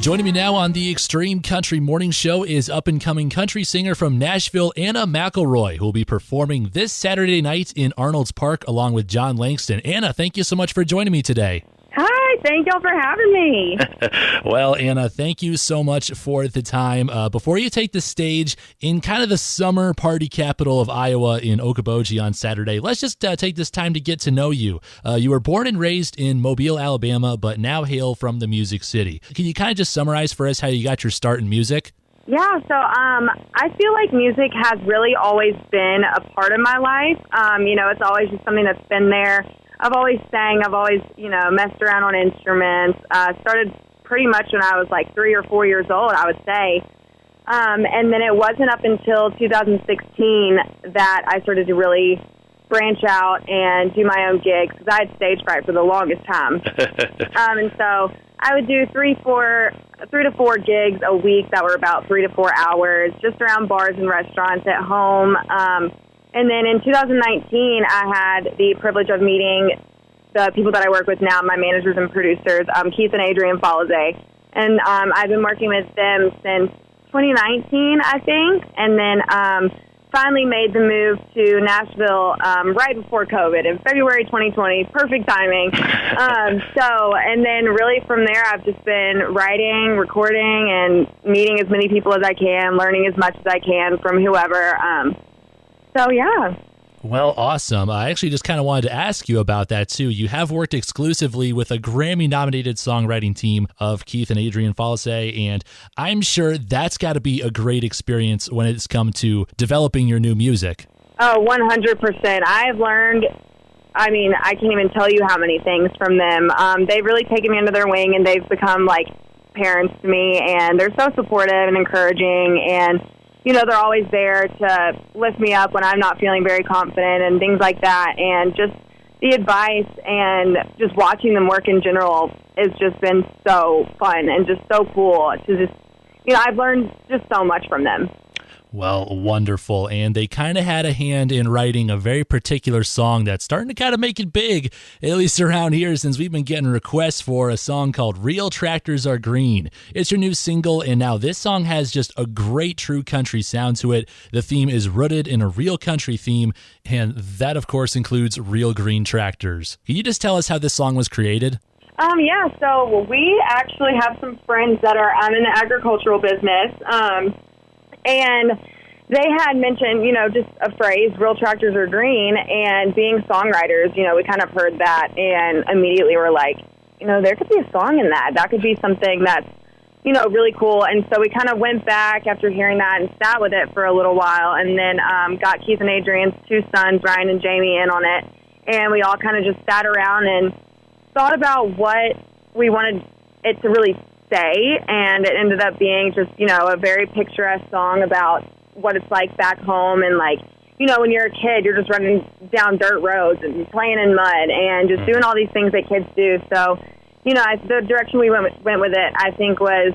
Joining me now on the Xtreme Country Morning Show is up-and-coming country singer from Nashville, Anna McElroy, who will be performing this Saturday night in Arnolds Park along with John Langston. Anna, thank you so much for joining me today. Hi, thank y'all for having me. Well, Anna, thank you so much for the time. Before you take the stage in kind of the summer party capital of Iowa in Okoboji on Saturday, let's just take this time to get to know you. You were born and raised in Mobile, Alabama, but now hail from the Music City. Can you kind of just summarize for us how you got your start in music? Yeah, so I feel like music has really always been a part of my life. It's always just something that's been there. I've always sang. I've always, messed around on instruments. Started pretty much when I was like 3 or 4 years old, I would say. And then it wasn't up until 2016 that I started to really branch out and do my own gigs because I had stage fright for the longest time. And so I would do 3 to 4 gigs a week that were about 3 to 4 hours, just around bars and restaurants at home. And then in 2019, I had the privilege of meeting the people that I work with now, my managers and producers, Keith and Adrian Falazay. And I've been working with them since 2019, I think, and then finally made the move to Nashville right before COVID in February 2020. Perfect timing. And then really from there, I've just been writing, recording, and meeting as many people as I can, learning as much as I can from whoever. So, yeah. Well, awesome. I actually just kind of wanted to ask you about that, too. You have worked exclusively with a Grammy-nominated songwriting team of Keith and Adrian Falazay, and I'm sure that's got to be a great experience when it's come to developing your new music. Oh, 100%. I have learned, I can't even tell you how many things from them. They've really taken me under their wing, and they've become like parents to me, and they're so supportive and encouraging, and they're always there to lift me up when I'm not feeling very confident and things like that. And just the advice and just watching them work in general has just been so fun and just so cool to just, I've learned just so much from them. Well, wonderful. And they kind of had a hand in writing a very particular song that's starting to kind of make it big, at least around here, since we've been getting requests for a song called Real Tractors Are Green. It's your new single, and now this song has just a great true country sound to it. The theme is rooted in a real country theme, and that, of course, includes real green tractors. Can you just tell us how this song was created? So we actually have some friends that are in the agricultural business, and they had mentioned, just a phrase, real tractors are green, and being songwriters, we kind of heard that and immediately were like, there could be a song in that. That could be something that's, really cool. And so we kind of went back after hearing that and sat with it for a little while, and then got Keith and Adrian's 2 sons, Ryan and Jamie, in on it. And we all kind of just sat around and thought about what we wanted it to really say, and it ended up being just, a very picturesque song about what it's like back home, and when you're a kid, you're just running down dirt roads and playing in mud and just doing all these things that kids do. So, the direction we went with it, I think, was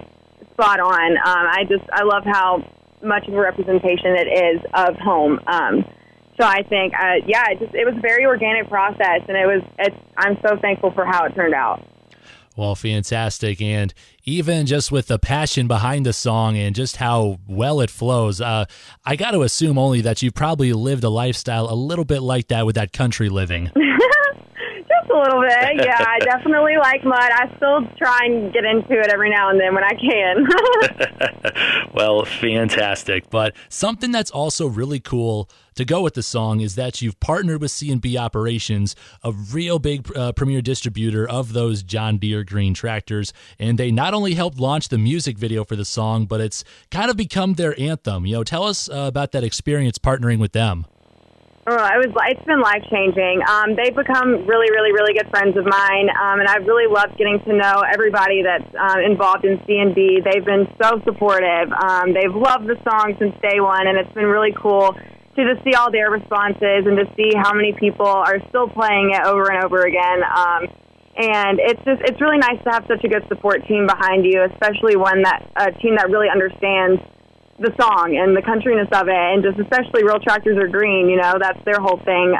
spot on. I love how much of a representation it is of home. So I think, it was a very organic process, and I'm so thankful for how it turned out. Well, fantastic. And even just with the passion behind the song and just how well it flows, I got to assume only that you probably lived a lifestyle a little bit like that with that country living. Just a little bit, yeah. I definitely like mud. I still try and get into it every now and then when I can. Well, fantastic. But something that's also really cool to go with the song is that you've partnered with C&B Operations, a real big premier distributor of those John Deere green tractors, and they not only helped launch the music video for the song, but it's kind of become their anthem. Tell us about that experience partnering with them. It's been life-changing. They've become really, really, really good friends of mine, and I've really loved getting to know everybody that's involved in C&B. They've been so supportive. They've loved the song since day one, and it's been really cool to just see all their responses and to see how many people are still playing it over and over again. And it's really nice to have such a good support team behind you, especially a team that really understands the song and the countryness of it, and just especially Real Tractors Are Green, that's their whole thing.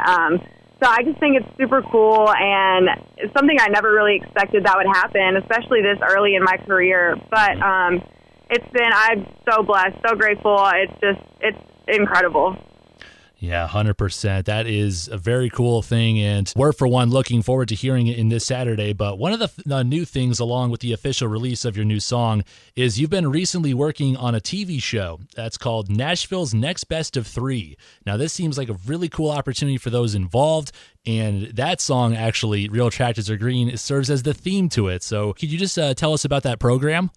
So I just think it's super cool, and it's something I never really expected that would happen, especially this early in my career. But I'm so blessed, so grateful. It's incredible. Yeah, 100%. That is a very cool thing, and we're, for one, looking forward to hearing it in this Saturday. But one of the new things, along with the official release of your new song, is you've been recently working on a TV show that's called Nashville's Next Best of Three. Now, this seems like a really cool opportunity for those involved, and that song, actually, Real Tractors Are Green, serves as the theme to it. So could you just tell us about that program?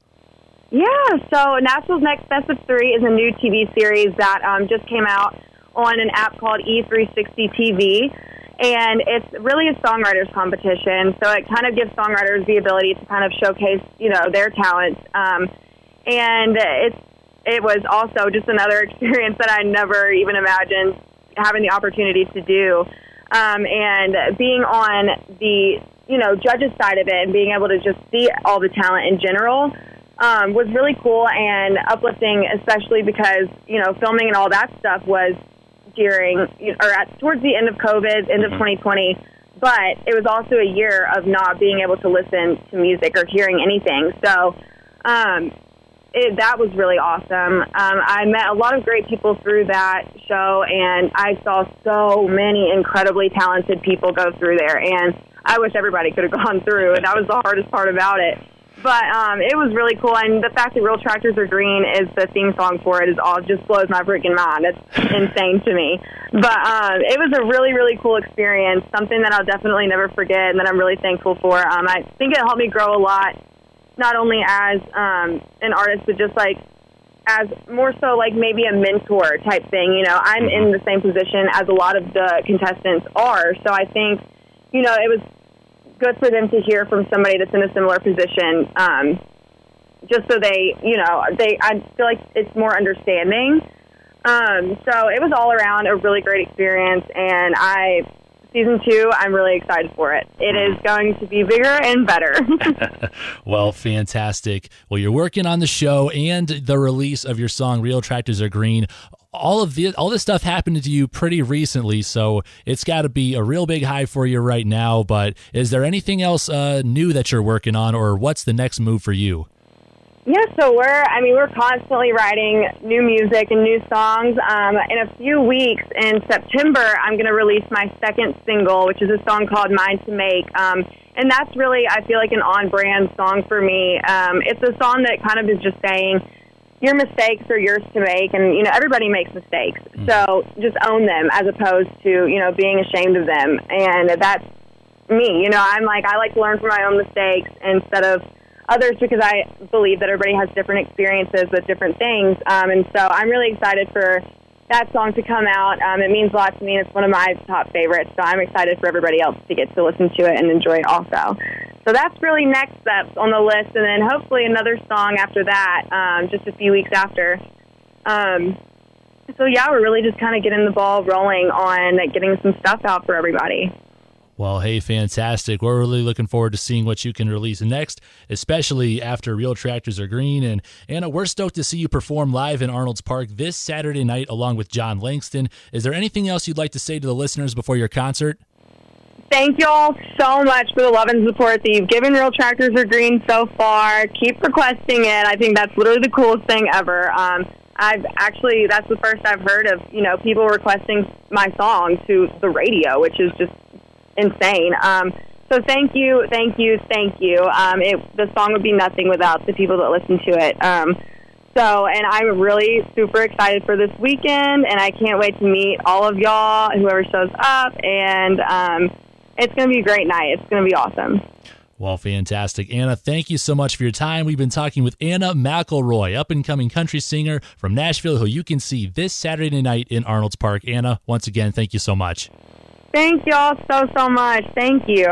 Yeah, so Nashville's Next Best of Three is a new TV series that just came out on an app called E360 TV, and it's really a songwriters competition. So it kind of gives songwriters the ability to kind of showcase, their talents. And it was also just another experience that I never even imagined having the opportunity to do. And being on the, judges side of it and being able to just see all the talent in general was really cool and uplifting, especially because, filming and all that stuff was towards the end of COVID, end of 2020, but it was also a year of not being able to listen to music or hearing anything. So that was really awesome. I met a lot of great people through that show, and I saw so many incredibly talented people go through there, and I wish everybody could have gone through, and that was the hardest part about it. But it was really cool, and the fact that Real Tractors Are Green is the theme song for it just blows my freaking mind. It's insane to me. But it was a really, really cool experience, something that I'll definitely never forget and that I'm really thankful for. I think it helped me grow a lot, not only as an artist, but just as more so maybe a mentor type thing. I'm in the same position as a lot of the contestants are, so I think, it was good for them to hear from somebody that's in a similar position, just so I feel like it's more understanding. So it was all around a really great experience, and season 2, I'm really excited for it. It is going to be bigger and better. Well, fantastic. Well, you're working on the show and the release of your song, Real Tractors Are Green. All this stuff happened to you pretty recently, so it's got to be a real big high for you right now. But is there anything else new that you're working on, or what's the next move for you? Yeah, so we're constantly writing new music and new songs. In a few weeks, in September, I'm going to release my second single, which is a song called Mine to Make. And that's really, I feel like, an on-brand song for me. It's a song that kind of is just saying, your mistakes are yours to make, and, everybody makes mistakes. So just own them as opposed to, being ashamed of them. And that's me. I like to learn from my own mistakes instead of others, because I believe that everybody has different experiences with different things. And so I'm really excited for that song to come out. It means a lot to me, and it's one of my top favorites. So I'm excited for everybody else to get to listen to it and enjoy it also. So that's really next steps on the list, and then hopefully another song after that, just a few weeks after. So yeah, we're really just kind of getting the ball rolling on getting some stuff out for everybody. Well, hey, fantastic. We're really looking forward to seeing what you can release next, especially after Real Tractors Are Green. And Anna, we're stoked to see you perform live in Arnolds Park this Saturday night along with John Langston. Is there anything else you'd like to say to the listeners before your concert? Thank you all so much for the love and support that you've given Real Tractors Are Green so far. Keep requesting it. I think that's literally the coolest thing ever. That's the first I've heard of, people requesting my song to the radio, which is just insane. So thank you. The song would be nothing without the people that listen to it. And I'm really super excited for this weekend, and I can't wait to meet all of y'all, whoever shows up, and it's going to be a great night. It's going to be awesome. Well, fantastic. Anna, thank you so much for your time. We've been talking with Anna McElroy, up-and-coming country singer from Nashville, who you can see this Saturday night in Arnolds Park. Anna, once again, thank you so much. Thank y'all so much. Thank you.